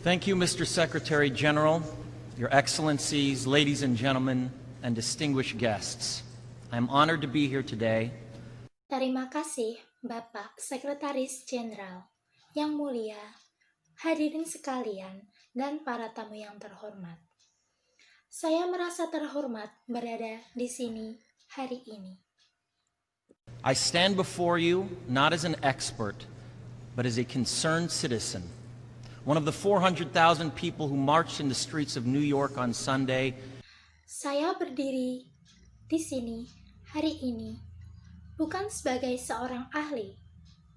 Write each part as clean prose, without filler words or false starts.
Thank you, Mr. Secretary General, Your Excellencies, ladies and gentlemen, and distinguished guests. I'm honored to be here today. Terima kasih, Bapak Sekretaris Jenderal, yang mulia, hadirin sekalian, dan para tamu yang terhormat. Saya merasa terhormat berada di sini hari ini. I stand before you not as an expert, but as a concerned citizen. One of the 400,000 people who marched in the streets of New York on Sunday. Saya berdiri di sini hari ini bukan sebagai seorang ahli,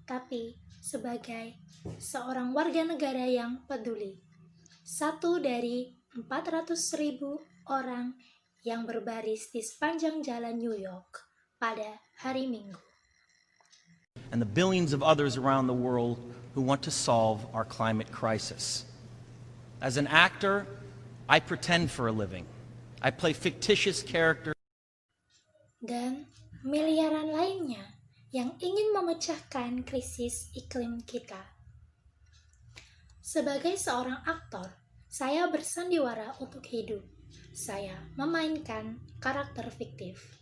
tapi sebagai seorang warga negara yang peduli. Satu dari 400.000 orang yang berbaris di sepanjang jalan New York pada hari Minggu. And the billions of others around the world who want to solve our climate crisis. As an actor, I pretend for a living. I play fictitious characters. Dan miliaran lainnya yang ingin memecahkan krisis iklim kita. Sebagai seorang aktor, saya bersandiwara untuk hidup. Saya memainkan karakter fiktif.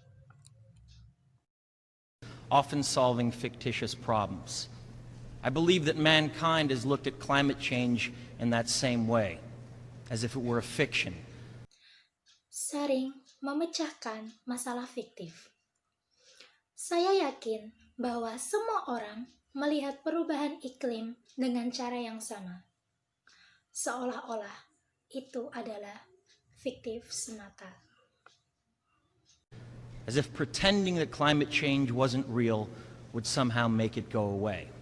Often solving fictitious problems. I believe that mankind has looked at climate change in that same way, as if it were a fiction. Sering memecahkan masalah fiktif. Saya yakin bahwa semua orang melihat perubahan iklim dengan cara yang sama. Seolah-olah itu adalah fiktif semata. As if pretending that climate change wasn't real would somehow make it go away.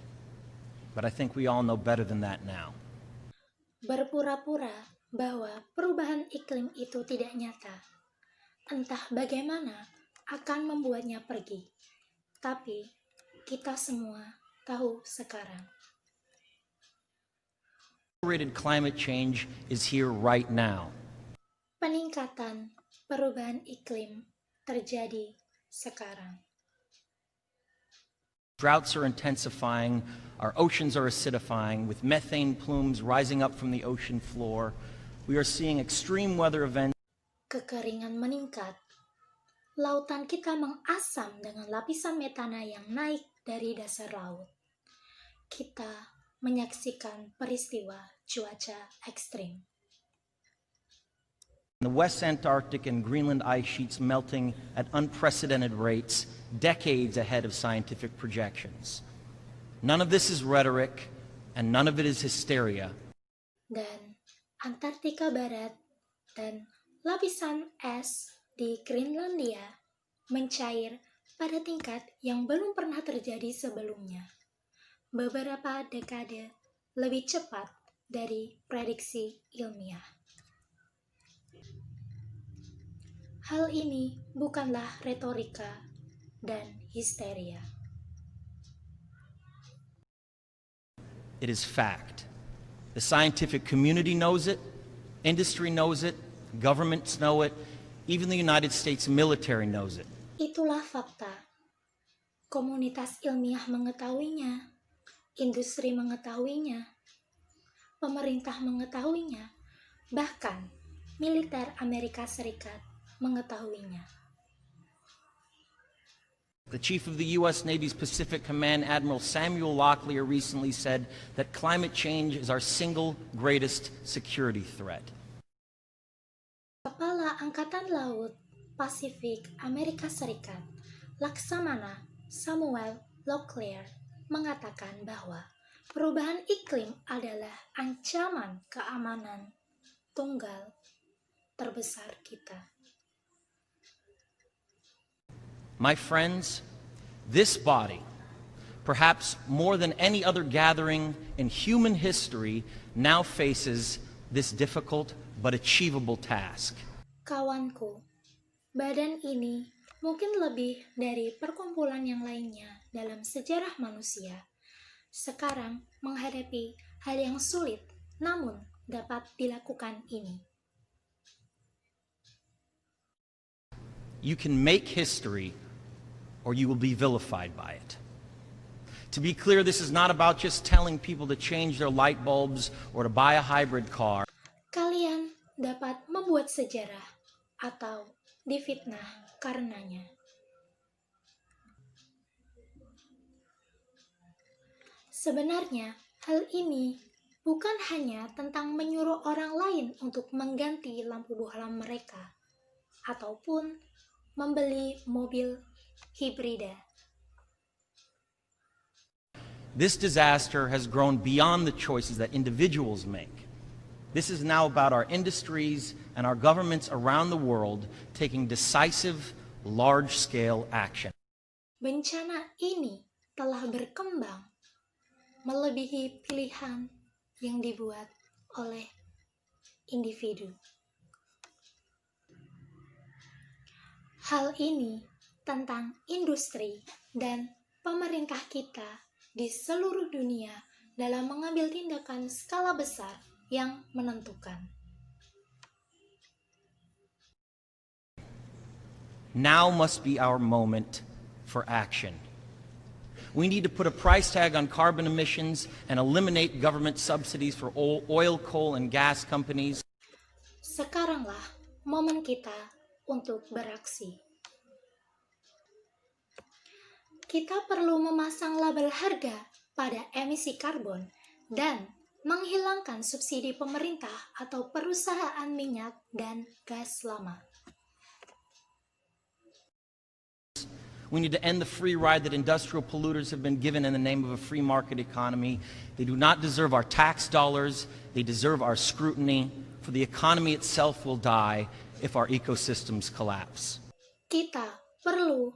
But I think we all know better than that now. Berpura-pura bahwa perubahan iklim itu tidak nyata. Entah bagaimana akan membuatnya pergi. Tapi kita semua tahu sekarang. Climate change is here right now. Peningkatan perubahan iklim terjadi sekarang. Droughts are intensifying, our oceans are acidifying, with methane plumes rising up from the ocean floor. We are seeing extreme weather events. Kekeringan meningkat. Lautan kita mengasam dengan lapisan metana yang naik dari dasar laut. Kita menyaksikan peristiwa cuaca ekstrim. The West Antarctic and Greenland ice sheets melting at unprecedented rates, decades ahead of scientific projections. None of this is rhetoric, and none of it is hysteria. Dan Antartika Barat dan lapisan es di Greenlandia mencair pada tingkat yang belum pernah terjadi sebelumnya. Beberapa dekade lebih cepat dari prediksi ilmiah. Hal ini bukanlah retorika dan histeria. It is fact. The scientific community knows it, industry knows it, governments know it, even the United States military knows it. Itulah fakta. Komunitas ilmiah mengetahuinya, industri mengetahuinya, pemerintah mengetahuinya, bahkan militer Amerika Serikat mengetahuinya. The chief of the U.S. Navy's Pacific Command, Admiral Samuel Locklear, recently said that climate change is our single greatest security threat. Kepala Angkatan Laut Pasifik Amerika Serikat, Laksamana Samuel Locklear, mengatakan bahwa perubahan iklim adalah ancaman keamanan tunggal terbesar kita. My friends, this body, perhaps more than any other gathering in human history, now faces this difficult but achievable task. Kawanku, badan ini mungkin lebih dari perkumpulan yang lainnya dalam sejarah manusia. Sekarang menghadapi hal yang sulit, namun dapat dilakukan ini. You can make history, or you will be vilified by it. To be clear, this is not about just telling people to change their light bulbs or to buy a hybrid car. Kalian dapat membuat sejarah atau difitnah karenanya. Sebenarnya, hal ini bukan hanya tentang menyuruh orang lain untuk mengganti lampu bohlam mereka ataupun membeli mobil hibrida. This disaster has grown beyond the choices that individuals make. This is now about our industries and our governments around the world taking decisive, large-scale action. Bencana ini telah berkembang melebihi pilihan yang dibuat oleh individu. Hal ini tentang industri dan pemerintah kita di seluruh dunia dalam mengambil tindakan skala besar yang menentukan. Now must be our moment for action. We need to put a price tag on carbon emissions and eliminate government subsidies for oil, coal, and gas companies. Sekaranglah momen kita untuk beraksi. Kita perlu memasang label harga pada emisi karbon dan menghilangkan subsidi pemerintah atau perusahaan minyak dan gas lama. We need to end the free ride that industrial polluters have been given in the name of a free market economy. They do not deserve our tax dollars. They deserve our scrutiny, for the economy itself will die if our ecosystems collapse. Kita perlu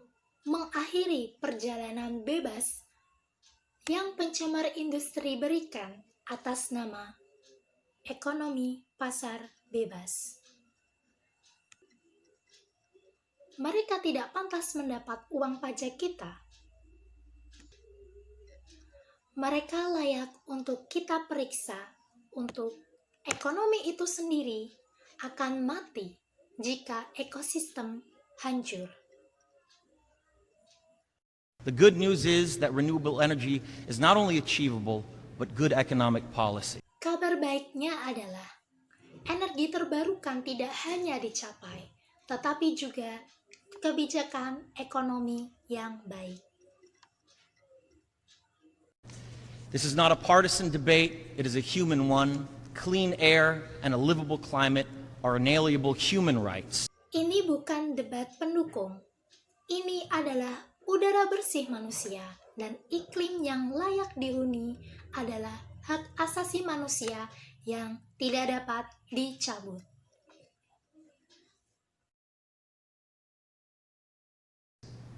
mengakhiri perjalanan bebas yang pencemar industri berikan atas nama ekonomi pasar bebas. Mereka tidak pantas mendapat uang pajak kita. Mereka layak untuk kita periksa untuk ekonomi itu sendiri akan mati jika ekosistem hancur. The good news is that renewable energy is not only achievable, but good economic policy. Kabar baiknya adalah energi terbarukan tidak hanya dicapai, tetapi juga kebijakan ekonomi yang baik. This is not a partisan debate, it is a human one. Clean air and a livable climate are inalienable human rights. Ini bukan debat pendukung. Ini adalah udara bersih manusia dan iklim yang layak dihuni adalah hak asasi manusia yang tidak dapat dicabut.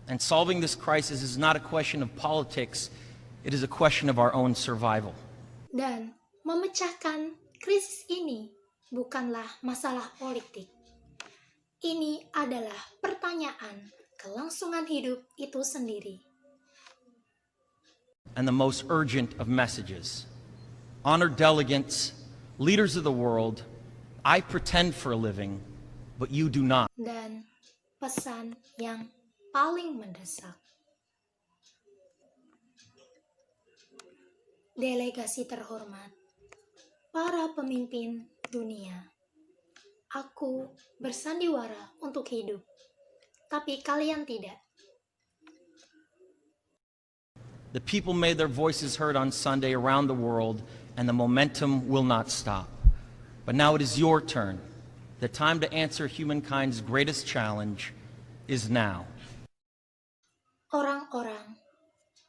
And solving this crisis is not a question of politics, it is a question of our own survival. Dan memecahkan krisis ini bukanlah masalah politik. Ini adalah pertanyaan kelangsungan hidup itu sendiri. And the most urgent of messages. Honored delegates, leaders of the world, I pretend for a living, but you do not. Dan pesan yang paling mendesak. Delegasi terhormat, para pemimpin dunia. Aku bersandiwara untuk hidup, tapi kalian tidak. The people made their voices heard on Sunday around the world, and the momentum will not stop. But now it is your turn. The time to answer humankind's greatest challenge is now. Orang-orang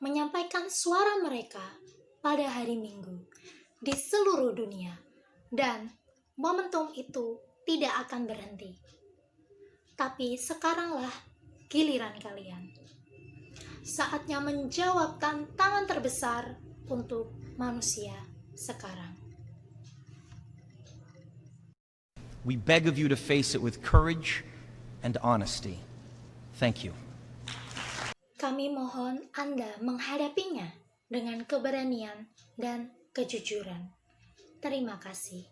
menyampaikan suara mereka pada hari Minggu di seluruh dunia, dan momentum itu tidak akan berhenti. Tapi sekaranglah giliran kalian. Saatnya menjawab tantangan terbesar untuk manusia sekarang. We beg of you to face it with courage and honesty. Thank you. Kami mohon Anda menghadapinya dengan keberanian dan kejujuran. Terima kasih.